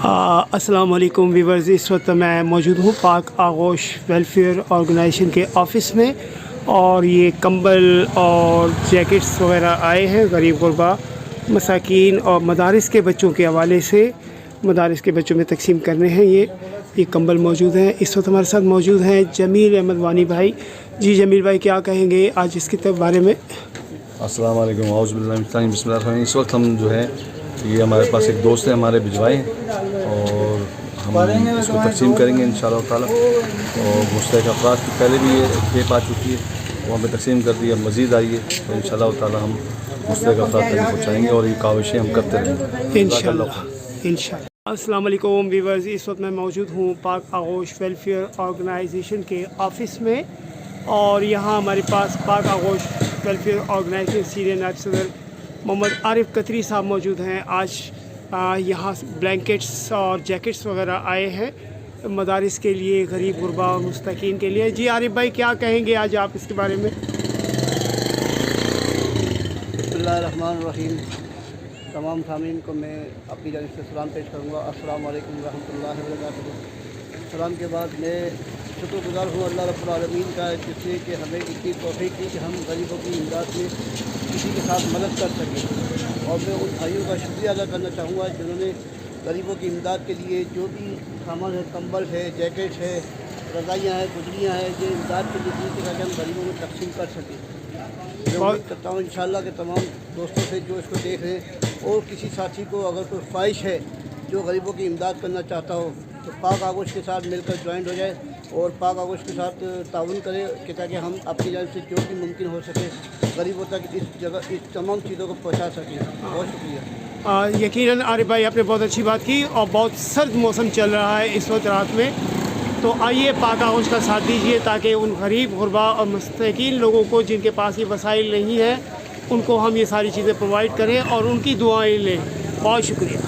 अस्सलाम वालेकुम व्यूअर्स। इस वक्त मैं मौजूद हूँ पाक आगोश वेलफेयर ऑर्गेनाइजेशन के ऑफ़िस में और ये कंबल और जैकेट्स वगैरह आए हैं गरीब गुरबा मसाकीन और मदारिस के बच्चों के हवाले से मदारिस के बच्चों में तकसीम करने हैं। ये कंबल मौजूद हैं। इस वक्त हमारे साथ मौजूद हैं जमील अहमद वानी भाई। जी जमील भाई, क्या कहेंगे आज इसके बारे में? अस्सलाम वालेकुम बिस्मिल्लाह। इस वक्त हम जो है ये हमारे पास एक दोस्त है हमारे भिजवाए और हम इसको तकसीम करेंगे इंशाअल्लाह ताला। और मुस्तहिक़ अफ़राद की पहले भी ये खेप आ चुकी है, वो हमें तकसीम कर दी, अब मज़ीद आई है, तो इंशाअल्लाह ताला हम मुस्तहिक़ अफ़राद तक पहुँचाएँगे और ये काविशें हम करते रहेंगे इंशाअल्लाह। अस्सलाम वालेकुम व्यूअर्स। इस वक्त मैं मौजूद हूँ पाक आगोश वेलफेयर ऑर्गेनाइजेशन के ऑफ़िस में और यहाँ हमारे पास पाक आगोश वेलफेयर ऑर्गेनाइजेशन सीनियर नायब सदर मोहम्मद आरिफ कतरी साहब मौजूद हैं। आज यहाँ ब्लैंकेट्स और जैकेट्स वगैरह आए हैं मदारिस के लिए, गरीब गुरबा और मुस्तकीन के लिए। जी आरिफ भाई, क्या कहेंगे आज आप इसके बारे में? बिस्मिल्लाहिर्रहमानिर्रहीम। तमाम सामीन को मैं अपनी जानिब से सलाम पेश करूँगा। अस्सलाम वालेकुम रहमतुल्लाहि व बरकातुहू। सलाम के बाद मैं शुक्रगुज़ार हूँ अल्लाह रब्बुल आलमीन का, जिससे कि हमें इतनी तौफीक दी कि हम गरीबों की इमदाद में किसी के साथ मदद कर सकें। और मैं उन भाइयों का शुक्रिया अदा करना चाहूँगा जिन्होंने गरीबों की इमदाद के लिए जो भी सामान है, कंबल है, जैकेट है, रज़ाइयाँ हैं, गुदरियाँ हैं, ये इमदाद के लिए दी ताकि हम गरीबों में तकसीम कर सकें। मैं उम्मीद करता हूँ इंशाअल्लाह के तमाम दोस्तों से जो इसको देख रहे हैं और किसी साथी को अगर कोई ख्वाहिश है जो गरीबों की इमदाद करना चाहता हो तो पाक आगोश के साथ मिलकर ज्वाइंट हो जाए और पाक आगोश के साथ ताउन करें कि ताकि हम अपनी जानिब से जो भी मुमकिन हो सके गरीबों तक इस तमाम चीज़ों को पहुँचा सकें। बहुत शुक्रिया। यकीनन आरिफ भाई, आपने बहुत अच्छी बात की और बहुत सर्द मौसम चल रहा है इस वक्त रात में, तो आइए पाक आगोश का साथ दीजिए ताकि उन गरीब गुरबा और मुस्तकीन लोगों को जिनके पास ये वसाइल नहीं है उनको हम ये सारी चीज़ें प्रोवाइड करें और उनकी दुआएं लें। बहुत शुक्रिया।